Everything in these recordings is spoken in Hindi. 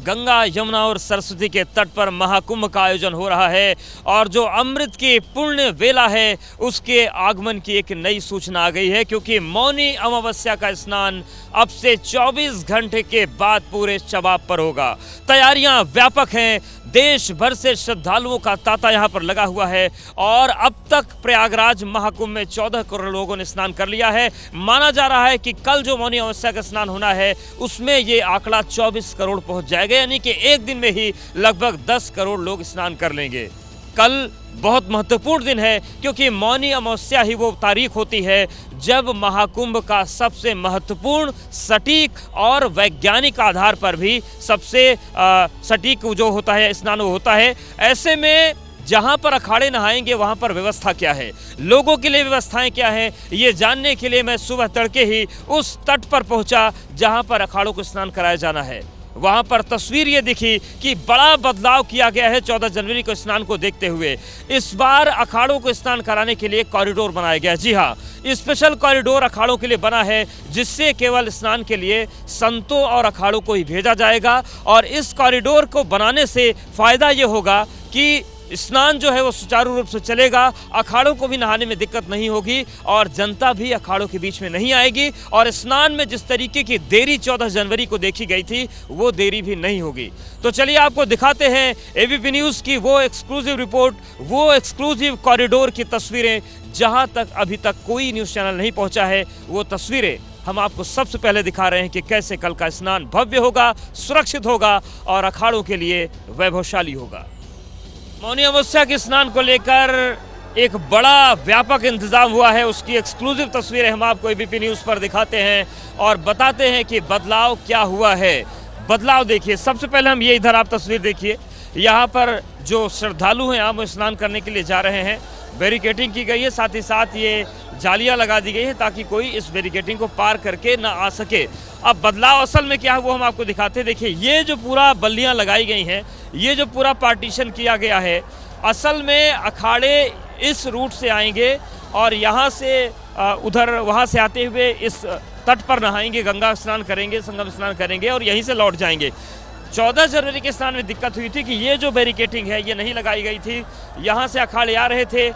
गंगा, यमुना और सरस्वती के तट पर महाकुंभ का आयोजन हो रहा है और जो अमृत की पुण्य वेला है उसके आगमन की एक नई सूचना आ गई है, क्योंकि मौनी अमावस्या का स्नान अब से 24 घंटे के बाद पूरे शबाब पर होगा। तैयारियां व्यापक हैं, देश भर से श्रद्धालुओं का तांता यहां पर लगा हुआ है और अब तक प्रयागराज महाकुंभ में 14 करोड़ लोगों ने स्नान कर लिया है। माना जा रहा है कि कल जो मौनी अमावस्या का स्नान होना है उसमें ये आंकड़ा 24 करोड़ पहुंच जाएगा, यानी कि एक दिन में ही लगभग 10 करोड़ लोग स्नान कर लेंगे। कल बहुत महत्वपूर्ण दिन है, क्योंकि मौनी अमावस्या ही वो तारीख होती है जब महाकुंभ का सबसे महत्वपूर्ण, सटीक और वैज्ञानिक आधार पर भी सबसे सटीक जो होता है स्नान वो होता है। ऐसे में जहां पर अखाड़े नहाएंगे वहां पर व्यवस्था क्या है, लोगों के लिए व्यवस्थाएं क्या हैं, ये जानने के लिए मैं सुबह तड़के ही उस तट पर पहुंचा जहां पर अखाड़ों को स्नान कराया जाना है। वहां पर तस्वीर ये दिखी कि बड़ा बदलाव किया गया है 14 जनवरी को स्नान को देखते हुए। इस बार अखाड़ों को स्नान कराने के लिए कॉरिडोर बनाया गया। जी हाँ, स्पेशल कॉरिडोर अखाड़ों के लिए बना है, जिससे केवल स्नान के लिए संतों और अखाड़ों को ही भेजा जाएगा। और इस कॉरिडोर को बनाने से फायदा ये होगा कि स्नान जो है वो सुचारू रूप से चलेगा, अखाड़ों को भी नहाने में दिक्कत नहीं होगी और जनता भी अखाड़ों के बीच में नहीं आएगी और स्नान में जिस तरीके की देरी 14 जनवरी को देखी गई थी वो देरी भी नहीं होगी। तो चलिए आपको दिखाते हैं एबीपी न्यूज़ की वो एक्सक्लूसिव रिपोर्ट, वो एक्सक्लूसिव कॉरिडोर की तस्वीरें जहां तक अभी तक कोई न्यूज़ चैनल नहीं पहुंचा है। वो तस्वीरें हम आपको सबसे पहले दिखा रहे हैं कि कैसे कल का स्नान भव्य होगा, सुरक्षित होगा और अखाड़ों के लिए वैभवशाली होगा। मौनी अमावस्या के स्नान को लेकर एक बड़ा व्यापक इंतजाम हुआ है, उसकी एक्सक्लूसिव तस्वीरें हम आपको एबीपी न्यूज़ पर दिखाते हैं और बताते हैं कि बदलाव क्या हुआ है। बदलाव देखिए, सबसे पहले हम ये इधर आप तस्वीर देखिए, यहाँ पर जो श्रद्धालु हैं आप स्नान करने के लिए जा रहे हैं, बैरिकेडिंग की गई है, साथ ही साथ ये जालियां लगा दी गई है ताकि कोई इस बैरिकेडिंग को पार करके ना आ सके। अब बदलाव असल में क्या है वो हम आपको दिखाते हैं। देखिए, ये जो पूरा बल्लियां लगाई गई हैं, ये जो पूरा पार्टीशन किया गया है, असल में अखाड़े इस रूट से आएंगे और यहाँ से उधर वहाँ से आते हुए इस तट पर नहाएंगे, गंगा स्नान करेंगे, संगम स्नान करेंगे और यहीं से लौट जाएंगे। 14 जनवरी के स्नान में दिक्कत हुई थी कि ये जो बैरिकेडिंग है ये नहीं लगाई गई थी, यहाँ से अखाड़े आ रहे थे,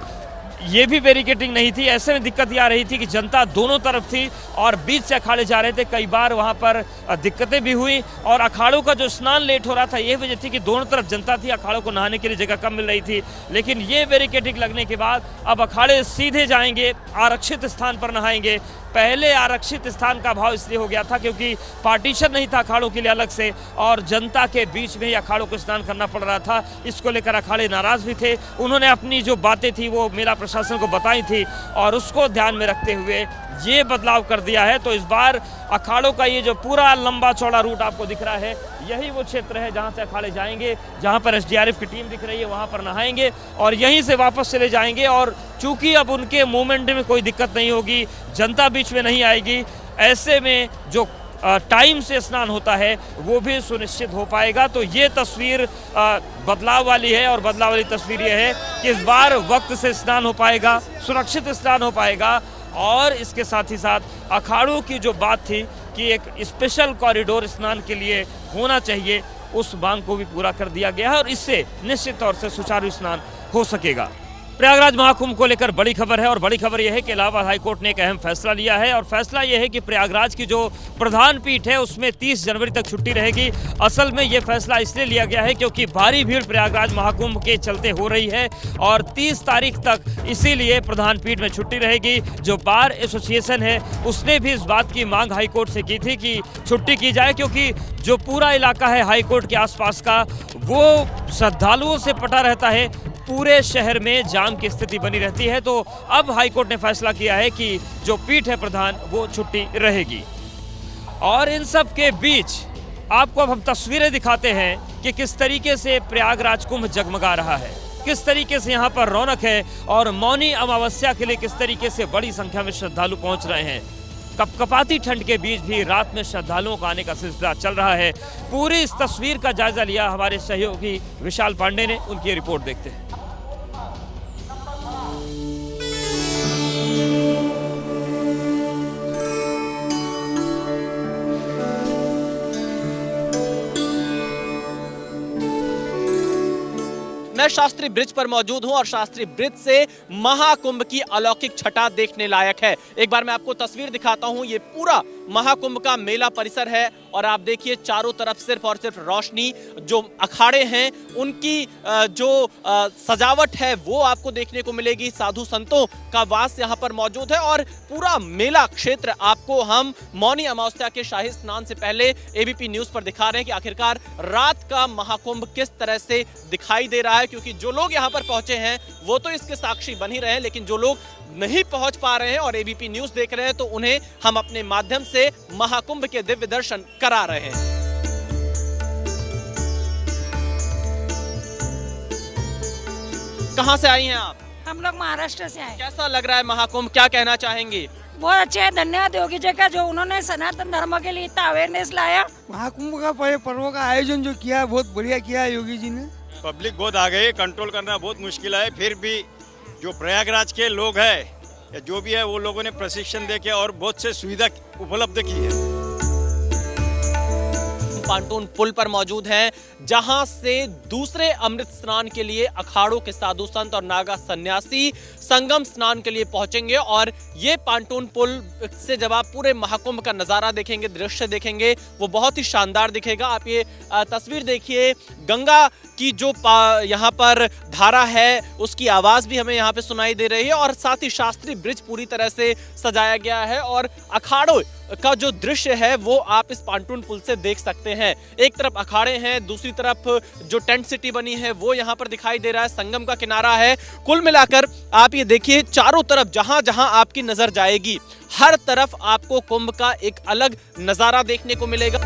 ये भी बैरिकेडिंग नहीं थी। ऐसे में दिक्कत ये आ रही थी कि जनता दोनों तरफ थी और बीच से अखाड़े जा रहे थे। कई बार वहाँ पर दिक्कतें भी हुई और अखाड़ों का जो स्नान लेट हो रहा था ये वजह थी कि दोनों तरफ जनता थी, अखाड़ों को नहाने के लिए जगह कम मिल रही थी। लेकिन ये बैरिकेडिंग लगने के बाद अब अखाड़े सीधे जाएंगे, आरक्षित स्थान पर नहाएंगे। पहले आरक्षित स्थान का भाव इसलिए हो गया था क्योंकि पार्टीशन नहीं था अखाड़ों के लिए अलग से और जनता के बीच में ही अखाड़ों को स्नान करना पड़ रहा था। इसको लेकर अखाड़े नाराज भी थे। उन्होंने अपनी जो बातें थी वो मेला प्रशासन को बताई थी और उसको ध्यान में रखते हुए ये बदलाव कर दिया है। तो इस बार अखाड़ों का ये जो पूरा लंबा चौड़ा रूट आपको दिख रहा है, यही वो क्षेत्र है जहां से अखाड़े जाएंगे, जहां पर एसडीआरएफ की टीम दिख रही है, वहां पर नहाएंगे और यहीं से वापस चले जाएंगे। और चूंकि अब उनके मूवमेंट में कोई दिक्कत नहीं होगी, जनता बीच में नहीं आएगी, ऐसे में जो टाइम से स्नान होता है वो भी सुनिश्चित हो पाएगा। तो ये तस्वीर बदलाव वाली है और बदलाव वाली तस्वीर ये है कि इस बार वक्त से स्नान हो पाएगा, सुरक्षित स्नान हो पाएगा और इसके साथ ही साथ अखाड़ों की जो बात थी कि एक स्पेशल कॉरिडोर स्नान के लिए होना चाहिए, उस मांग को भी पूरा कर दिया गया है और इससे निश्चित तौर से सुचारू स्नान हो सकेगा। प्रयागराज महाकुंभ को लेकर बड़ी खबर है और बड़ी खबर यह है कि इलाहाबाद हाईकोर्ट ने एक अहम फैसला लिया है और फैसला यह है कि प्रयागराज की जो प्रधान पीठ है उसमें 30 जनवरी तक छुट्टी रहेगी। असल में यह फैसला इसलिए लिया गया है क्योंकि भारी भीड़ प्रयागराज महाकुंभ के चलते हो रही है और 30 तारीख तक इसीलिए प्रधान पीठ में छुट्टी रहेगी। जो बार एसोसिएशन है उसने भी इस बात की मांग हाईकोर्ट से की थी कि छुट्टी की जाए, क्योंकि जो पूरा इलाका है हाईकोर्ट के आसपास का वो श्रद्धालुओं से पटा रहता है, पूरे शहर में जाम की स्थिति बनी रहती है। तो अब हाईकोर्ट ने फैसला किया है कि जो पीठ है प्रधान वो छुट्टी रहेगी। और इन सब के बीच आपको अब हम तस्वीरें दिखाते हैं कि किस तरीके से प्रयागराज कुंभ जगमगा रहा है, किस तरीके से यहाँ पर रौनक है और मौनी अमावस्या के लिए किस तरीके से बड़ी संख्या में श्रद्धालु पहुँच रहे हैं। कपकपाती ठंड के बीच भी रात में श्रद्धालुओं का आने का सिलसिला चल रहा है। पूरी इस तस्वीर का जायजा लिया हमारे सहयोगी विशाल पांडे ने, उनकी रिपोर्ट देखते हैं। मैं शास्त्री ब्रिज पर मौजूद हूं और शास्त्री ब्रिज से महाकुंभ की अलौकिक छटा देखने लायक है। एक बार मैं आपको तस्वीर दिखाता हूं, ये पूरा महाकुंभ का मेला परिसर है और आप देखिए चारों तरफ सिर्फ और सिर्फ रोशनी, जो अखाड़े हैं उनकी जो सजावट है वो आपको देखने को मिलेगी। साधु संतों का वास यहाँ पर मौजूद है और पूरा मेला क्षेत्र आपको हम मौनी अमावस्या के शाही स्नान से पहले एबीपी न्यूज पर दिखा रहे हैं कि आखिरकार रात का महाकुंभ किस तरह से दिखाई दे रहा है। क्योंकि जो लोग यहाँ पर पहुंचे हैं वो तो इसके साक्षी बन ही रहे हैं, लेकिन जो लोग नहीं पहुंच पा रहे हैं और एबीपी न्यूज देख रहे हैं तो उन्हें हम अपने माध्यम से महाकुंभ के दिव्य दर्शन करा रहे हैं। कहां से आई हैं आप? हम लोग महाराष्ट्र से आए। कैसा लग रहा है महाकुंभ, क्या कहना चाहेंगी? बहुत अच्छे है, धन्यवाद योगी जी का जो उन्होंने सनातन धर्म के लिए इतना अवेयरनेस लाया। महाकुंभ का पर्व का आयोजन जो किया है बहुत बढ़िया किया है योगी जी ने। पब्लिक बहुत आ गई, कंट्रोल करना बहुत मुश्किल है, फिर भी जो प्रयागराज के लोग हैं या जो भी है वो लोगों ने प्रशिक्षण देके और बहुत से सुविधा उपलब्ध की है। पांटून पुल पर मौजूद हैं, जहां से दूसरे अमृत स्नान के लिए अखाड़ों के साधु संत और नागा सन्यासी संगम स्नान के लिए पहुंचेंगे। और ये पांटून पुल से जब आप पूरे महाकुंभ का नजारा देखेंगे, दृश्य देखेंगे, वो बहुत ही शानदार दिखेगा। आप ये तस्वीर देखिए, गंगा की जो यहाँ पर धारा है उसकी आवाज भी हमें यहाँ पे सुनाई दे रही है और साथ ही शास्त्री ब्रिज पूरी तरह से सजाया गया है और अखाड़ों का जो दृश्य है वो आप इस पांटून पुल से देख सकते हैं। एक तरफ अखाड़े हैं, दूसरी तरफ जो टेंट सिटी बनी है वो यहाँ पर दिखाई दे रहा है, संगम का किनारा है। कुल मिलाकर आप ये देखिए, चारों तरफ जहां जहां आपकी नजर जाएगी हर तरफ आपको कुंभ का एक अलग नजारा देखने को मिलेगा।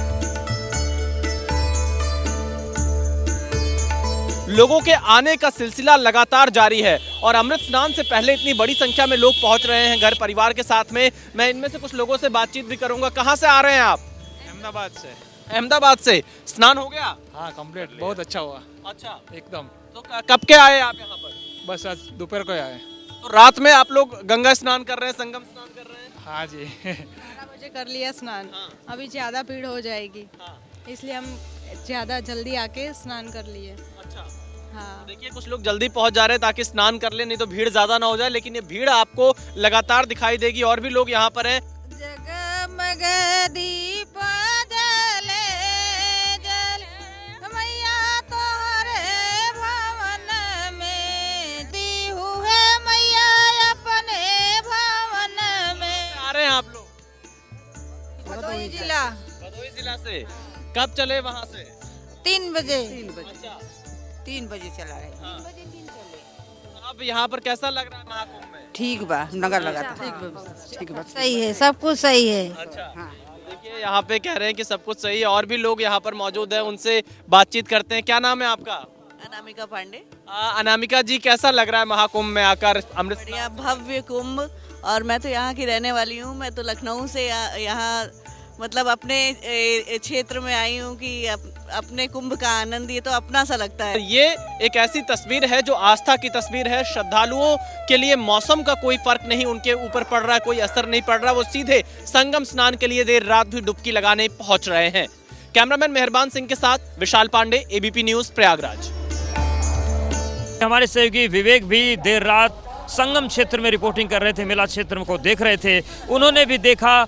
लोगों के आने का सिलसिला लगातार जारी है और अमृत स्नान से पहले इतनी बड़ी संख्या में लोग पहुंच रहे हैं घर परिवार के साथ में। मैं इनमें से कुछ लोगों से बातचीत भी करूंगा। कहां से आ रहे हैं आप? अहमदाबाद से। अहमदाबाद से। स्नान हो गया? हाँ कंप्लीट, बहुत अच्छा हुआ। अच्छा, एकदम। तो कब के आए आप यहाँ पर? बस आज दोपहर को आए। तो रात में आप लोग गंगा स्नान कर रहे हैं, संगम स्नान कर रहे हैं? हाँ जी। 12 बजे कर लिया स्नान। हाँ। अभी ज्यादा भीड़ हो जाएगी, हाँ। इसलिए हम ज्यादा जल्दी आके स्नान कर लिए। अच्छा, हाँ। देखिए कुछ लोग जल्दी पहुंच जा रहे हैं ताकि स्नान कर ले, नहीं तो भीड़ ज्यादा ना हो जाए, लेकिन ये भीड़ आपको लगातार दिखाई देगी। और भी लोग यहाँ पर हैं। जगमग दीप जले जले मैया तोहरे भवन में, दीहु है मैया अपने भवन में। आ रहे हैं आप लोग? भदोही जिला। भदोही जिला से। कब चले वहाँ से? 3 बजे। अच्छा, 3 बजे चला है। अब यहाँ पर कैसा लग रहा है महाकुंभ में? ठीक बा, नगर लगा था। ठीक बा, सही है, सब कुछ सही है। अच्छा, देखिए यहाँ पे कह रहे हैं कि सब कुछ सही है। और भी लोग यहाँ पर मौजूद हैं, उनसे बातचीत करते हैं। क्या नाम है आपका? अनामिका पांडे। अनामिका जी, कैसा लग रहा है महाकुंभ में आकर अमृत? बढ़िया, भव्य कुंभ। और मैं तो यहाँ की रहने वाली हूँ, मैं तो लखनऊ से यहाँ मतलब अपने क्षेत्र में आई हूँ कि अपने कुंभ का आनंद ये तो अपना सा लगता है। ये एक ऐसी तस्वीर है जो आस्था की तस्वीर है। श्रद्धालुओं के लिए मौसम का कोई फर्क नहीं उनके ऊपर पड़ रहा है, कोई असर नहीं पड़ रहा। वो सीधे संगम स्नान के लिए देर रात भी डुबकी लगाने पहुंच रहे हैं। कैमरामैन मेहरबान सिंह के साथ विशाल पांडे, एबीपी न्यूज, प्रयागराज। हमारे सहयोगी विवेक भी देर रात संगम क्षेत्र में रिपोर्टिंग कर रहे थे, मेला क्षेत्र को देख रहे थे। उन्होंने भी देखा,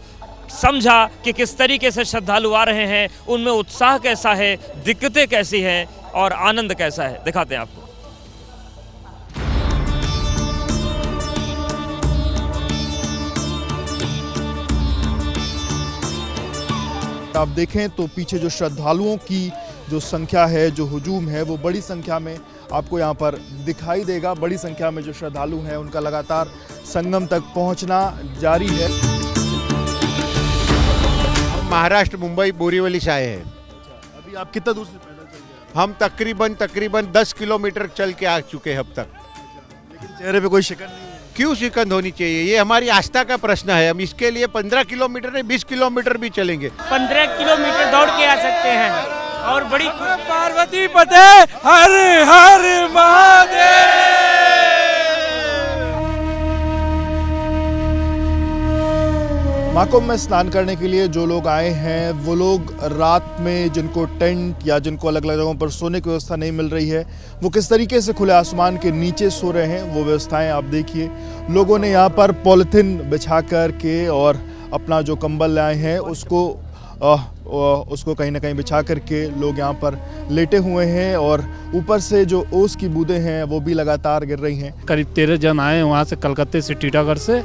समझा कि किस तरीके से श्रद्धालु आ रहे हैं, उनमें उत्साह कैसा है, दिक्कतें कैसी हैं और आनंद कैसा है। दिखाते हैं आपको। आप देखें तो पीछे जो श्रद्धालुओं की जो संख्या है, जो हुजूम है, वो बड़ी संख्या में आपको यहाँ पर दिखाई देगा। बड़ी संख्या में जो श्रद्धालु हैं उनका लगातार संगम तक पहुँचना जारी है। महाराष्ट्र मुंबई बोरीवली से आए हैं। अभी आप कितना दूर से पैदल चल रहे हैं? हम तकरीबन 10 किलोमीटर चल के आ चुके हैं अब तक। लेकिन चेहरे पे कोई शिकन नहीं है। क्यों शिकंद होनी चाहिए? ये हमारी आस्था का प्रश्न है। हम इसके लिए 15 किलोमीटर नहीं 20 किलोमीटर भी चलेंगे। 15 किलोमीटर दौड़ के आ सकते हैं। और बड़ी पार्वती पते हर हर महादेव। महाकुंभ में स्नान करने के लिए जो लोग आए हैं वो लोग रात में जिनको टेंट या जिनको अलग अलग जगहों पर सोने की व्यवस्था नहीं मिल रही है, वो किस तरीके से खुले आसमान के नीचे सो रहे हैं वो व्यवस्थाएं आप देखिए। लोगों ने यहाँ पर पॉलिथीन बिछा कर के और अपना जो कंबल लाए हैं उसको कहीं ना कहीं बिछा करके लोग यहाँ पर लेटे हुए हैं और ऊपर से जो ओस की बूंदें हैं वो भी लगातार गिर रही हैं। करीब 13 जन आए वहाँ से, कलकत्ते से, टीटागढ़ से।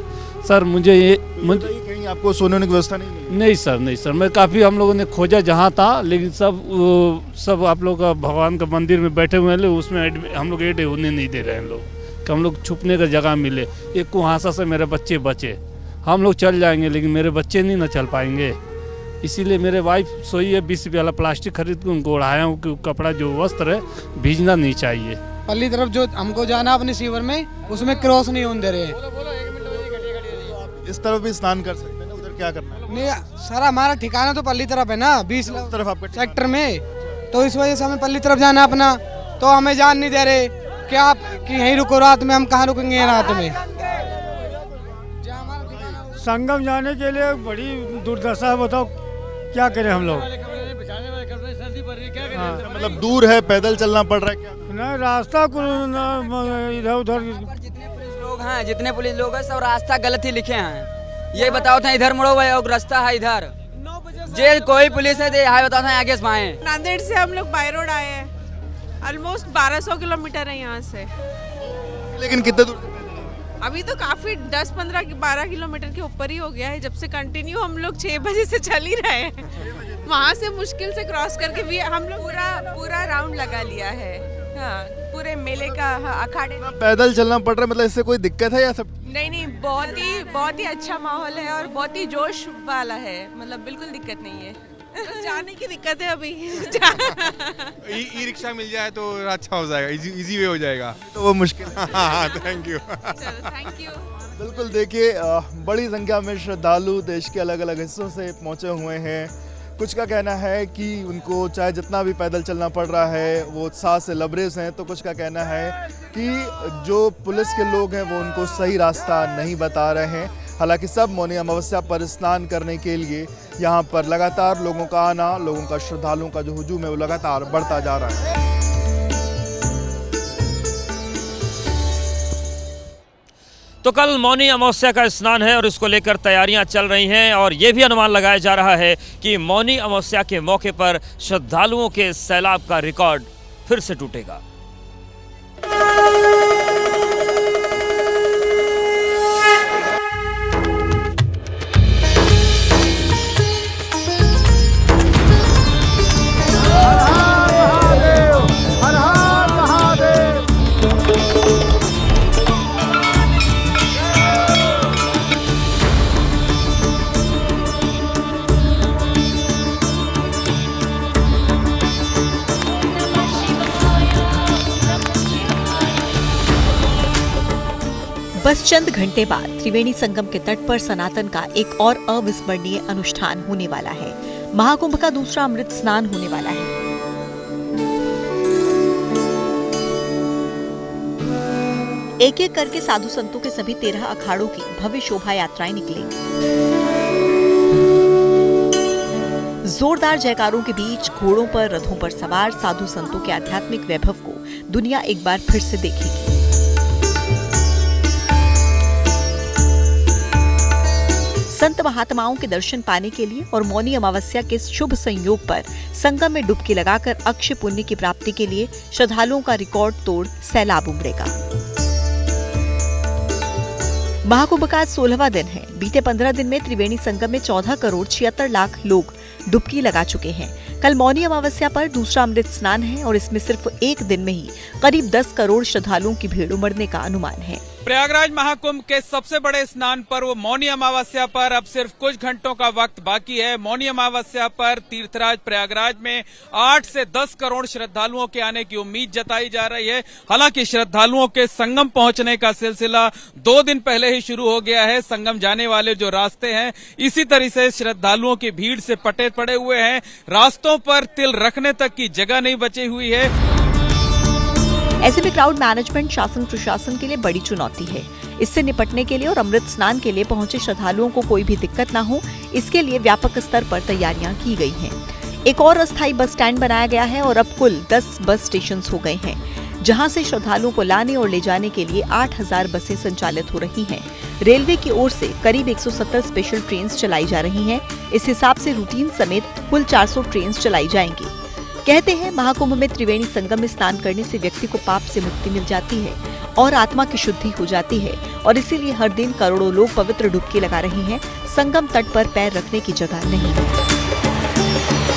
सर मुझे कहीं आपको सोने की व्यवस्था नहीं मिली? नहीं सर मैं काफ़ी हम लोगों ने खोजा जहाँ था, लेकिन सब आप लोग भगवान का मंदिर में बैठे हुए हैं, उसमें हम लोग एड होने नहीं दे रहे हैं लोग कि हम लोग छुपने का जगह मिले। एक कुहासा से मेरे बच्चे बचे, हम लोग चल जाएंगे लेकिन मेरे बच्चे नहीं ना चल पाएंगे, इसीलिए मेरे वाइफ सोई है। 20 रुपये वाला प्लास्टिक खरीद के उनको ओढ़ाया हूँ कि कपड़ा जो वस्त्र है भीजना नहीं चाहिए। पल्ली तरफ जो हमको जाना अपने सीवर में, उसमें क्रॉस नहीं होने दे रहे हैं। इस तरफ भी स्नान कर सकते हैं ना, उधर क्या करना है? नहीं सर, हमारा ठिकाना तो पल्ली तरफ है ना, 20 तरफ आपका सेक्टर में, तो इस वजह से हमें पल्ली तरफ जाना अपना, तो हमें जान नहीं दे रहे कि आप कि यहीं रुको रात में। हम कहाँ रुकेंगे रात में? संगम जाने के लिए बड़ी दुर्दशा है, बताओ क्या करें हम लोग। मतलब दूर है, पैदल चलना पड़ रहा है क्या? नहीं, रास्ता इधर उधर जितने पुलिस लोग हैं सब रास्ता गलत ही लिखे हैं। ये बताओ था इधर मुड़ो भाई, और रास्ता है इधर, जे कोई पुलिस है दे हाय बताओ था आगे से आए। नांदेड़ से हम लोग बाय रोड आए हैं, ऑलमोस्ट 1200 किलोमीटर है यहाँ से। लेकिन कितने दूर? अभी तो काफी 10-15-12 किलोमीटर के ऊपर ही हो गया है, जब से कंटिन्यू हम लोग 6 बजे से चल ही रहे हैं। वहाँ से मुश्किल से क्रॉस करके भी हम लोग पूरा राउंड लगा लिया है। हाँ, पूरे मेले का अखाड़े पैदल चलना पड़ रहा है, मतलब इससे कोई दिक्कत है या सब? नहीं, बहुत ही अच्छा माहौल है और बहुत ही जोश वाला है, मतलब बिल्कुल दिक्कत नहीं है। जाने की दिक्कत है अभी। ई रिक्शा मिल जाए तो अच्छा हो जाएगा, इजी वे हो जाएगा, तो वो मुश्किल। Thank you. Thank you. बिल्कुल, देखिए बड़ी संख्या में श्रद्धालु देश के अलग अलग हिस्सों से पहुंचे हुए हैं। कुछ का कहना है कि उनको चाहे जितना भी पैदल चलना पड़ रहा है वो उत्साह से लबरेज हैं, तो कुछ का कहना है कि जो पुलिस के लोग हैं वो उनको सही रास्ता नहीं बता रहे हैं। हालांकि सब मौनी अमावस्या पर स्नान करने के लिए यहाँ पर लगातार लोगों का आना, लोगों का, श्रद्धालुओं का जो हुजूम है वो लगातार बढ़ता जा रहा है। तो कल मौनी अमावस्या का स्नान है और इसको लेकर तैयारियां चल रही हैं और ये भी अनुमान लगाया जा रहा है कि मौनी अमावस्या के मौके पर श्रद्धालुओं के सैलाब का रिकॉर्ड फिर से टूटेगा। बस चंद घंटे बाद त्रिवेणी संगम के तट पर सनातन का एक और अविस्मरणीय अनुष्ठान होने वाला है। महाकुंभ का दूसरा अमृत स्नान होने वाला है। एक एक करके साधु संतों के सभी 13 अखाड़ों की भव्य शोभा यात्राएं निकलेंगी। जोरदार जयकारों के बीच घोड़ों पर, रथों पर सवार साधु संतों के आध्यात्मिक वैभव को दुनिया एक बार फिर से देखेगी। संत महात्माओं के दर्शन पाने के लिए और मौनी अमावस्या के शुभ संयोग पर संगम में डुबकी लगाकर अक्षय पुण्य की प्राप्ति के लिए श्रद्धालुओं का रिकॉर्ड तोड़ सैलाब उमड़ेगा। महाकुंभ का आज 16वां दिन है। बीते 15 दिन में त्रिवेणी संगम में 14 करोड़ 76 लाख लोग डुबकी लगा चुके हैं। कल मौनी अमावस्या पर दूसरा अमृत स्नान है और इसमें सिर्फ एक दिन में ही करीब 10 करोड़ श्रद्धालुओं की भीड़ उमड़ने का अनुमान है। प्रयागराज महाकुंभ के सबसे बड़े स्नान पर्व मौनी अमावस्या पर अब सिर्फ कुछ घंटों का वक्त बाकी है। मौनी अमावस्या पर तीर्थराज प्रयागराज में 8 से 10 करोड़ श्रद्धालुओं के आने की उम्मीद जताई जा रही है। हालांकि श्रद्धालुओं के संगम पहुंचने का सिलसिला 2 दिन पहले ही शुरू हो गया है। संगम जाने वाले जो रास्ते हैं इसी तरह से श्रद्धालुओं की भीड़ से पटे पड़े हुए हैं। रास्तों पर तिल रखने तक की जगह नहीं बची हुई है। ऐसे में क्राउड मैनेजमेंट शासन प्रशासन के लिए बड़ी चुनौती है। इससे निपटने के लिए और अमृत स्नान के लिए पहुंचे श्रद्धालुओं को कोई भी दिक्कत न हो, इसके लिए व्यापक स्तर पर तैयारियां की गई हैं। एक और अस्थायी बस स्टैंड बनाया गया है और अब कुल 10 बस स्टेशन हो गए हैं, जहां से श्रद्धालुओं को लाने और ले जाने के लिए 8000 बसें संचालित हो रही हैं। रेलवे की ओर से करीब 170 स्पेशल ट्रेन चलाई जा रही हैं। इस हिसाब से रूटीन समेत कुल 400 ट्रेन चलाई जाएंगी। कहते हैं महाकुंभ में त्रिवेणी संगम में स्नान करने से व्यक्ति को पाप से मुक्ति मिल जाती है और आत्मा की शुद्धि हो जाती है, और इसीलिए हर दिन करोड़ों लोग पवित्र डुबकी लगा रहे हैं। संगम तट पर पैर रखने की जगह नहीं है।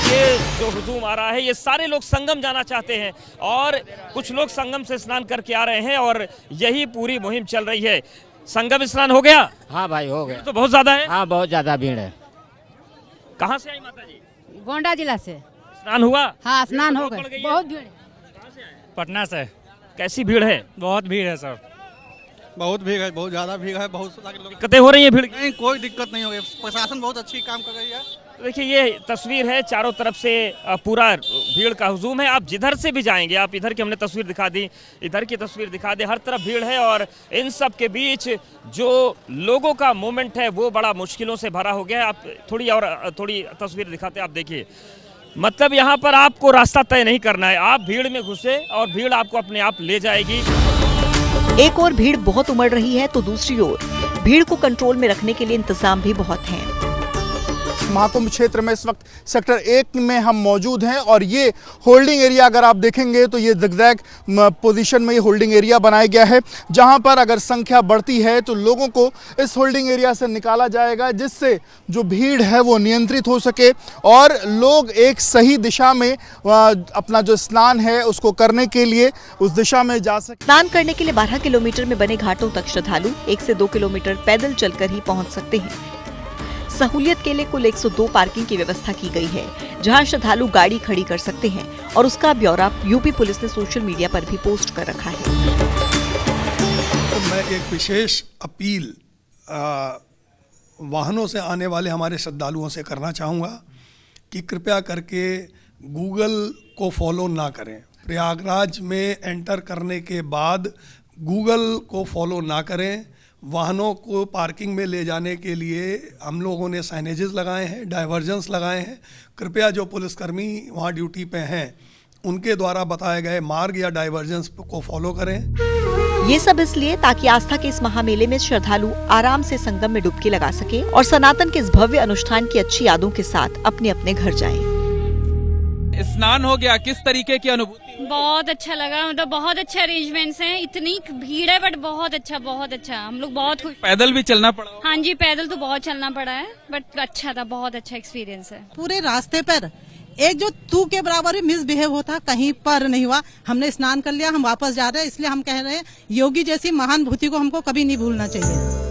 ये जो हुजूम आ रहा है, ये सारे लोग संगम जाना चाहते हैं और कुछ लोग संगम से स्नान करके आ रहे हैं और यही पूरी मुहिम चल रही है। संगम स्नान हो गया? हाँ भाई हो गया। तो बहुत ज्यादा है? हाँ बहुत ज्यादा भीड़ है। कहाँ से आई माता जी? गोंडा जिला से। स्नान हुआ? हाँ स्नान हो गया। बहुत भीड़ है। पटना से। कैसी भीड़ है? बहुत भीड़ है सर, बहुत भीड़ है, बहुत ज्यादा भीड़ है, बहुत लोग। दिक्कतें हो रही है भीड़ की? नहीं, कोई दिक्कत नहीं हो रही, प्रशासन बहुत अच्छी काम कर रही है। देखिए ये तस्वीर है, चारों तरफ से पूरा भीड़ का हुजूम है। आप जिधर से भी जाएंगे, आप इधर की हमने तस्वीर दिखा दी, इधर की तस्वीर दिखा दी, हर तरफ भीड़ है और इन सब के बीच जो लोगों का मूवमेंट है वो बड़ा मुश्किलों से भरा हो गया है। आप थोड़ी तस्वीर दिखाते, आप देखिए, मतलब यहाँ पर आपको रास्ता तय नहीं करना है, आप भीड़ में घुसे और भीड़ आपको अपने आप ले जाएगी। एक और भीड़ बहुत उमड़ रही है तो दूसरी ओर भीड़ को कंट्रोल में रखने के लिए इंतजाम भी बहुत हैं। महाकुंभ क्षेत्र में इस वक्त सेक्टर 1 में हम मौजूद हैं और ये होल्डिंग एरिया अगर आप देखेंगे तो ये ज़िगज़ैग पोजीशन में ये होल्डिंग एरिया बनाया गया है, जहां पर अगर संख्या बढ़ती है तो लोगों को इस होल्डिंग एरिया से निकाला जाएगा, जिससे जो भीड़ है वो नियंत्रित हो सके और लोग एक सही दिशा में अपना जो स्नान है उसको करने के लिए उस दिशा में जा सके। स्नान करने के लिए 12 किलोमीटर में बने घाटों तक श्रद्धालु 1 से 2 किलोमीटर पैदल चलकर ही पहुंच सकते हैं। सहूलियत के लिए कुल 102 पार्किंग की व्यवस्था की गई है, जहां श्रद्धालु गाड़ी खड़ी कर सकते हैं और उसका ब्यौरा यूपी पुलिस ने सोशल मीडिया पर भी पोस्ट कर रखा है। तो मैं एक विशेष अपील वाहनों से आने वाले हमारे श्रद्धालुओं से करना चाहूँगा कि कृपया करके गूगल को फॉलो ना करें। प्रयागराज में एंटर करने के बाद गूगल को फॉलो ना करें। वाहनों को पार्किंग में ले जाने के लिए हम लोगों ने साइनेजेस लगाए हैं, डाइवर्जेंस लगाए हैं। कृपया जो पुलिसकर्मी वहाँ ड्यूटी पे हैं उनके द्वारा बताए गए मार्ग या डाइवर्जेंस को फॉलो करें। ये सब इसलिए ताकि आस्था के इस महामेले में श्रद्धालु आराम से संगम में डुबकी लगा सके और सनातन के इस भव्य अनुष्ठान की अच्छी यादों के साथ अपने अपने घर जाएं। स्नान हो गया, किस तरीके की अनुभूति? बहुत अच्छा लगा, मतलब बहुत अच्छे अरेंजमेंट्स हैं। इतनी भीड़ है बट बहुत अच्छा। हम लोग बहुत खुश। पैदल भी चलना पड़ा? हाँ जी, पैदल तो बहुत चलना पड़ा है बट अच्छा था, बहुत अच्छा एक्सपीरियंस है। पूरे रास्ते पर एक जो तू के बराबर मिसबिहेव होता कहीं पर नहीं हुआ। हमने स्नान कर लिया, हम वापस जा रहे हैं, इसलिए हम कह रहे हैं योगी जैसी महान भूति को हमको कभी नहीं भूलना चाहिए।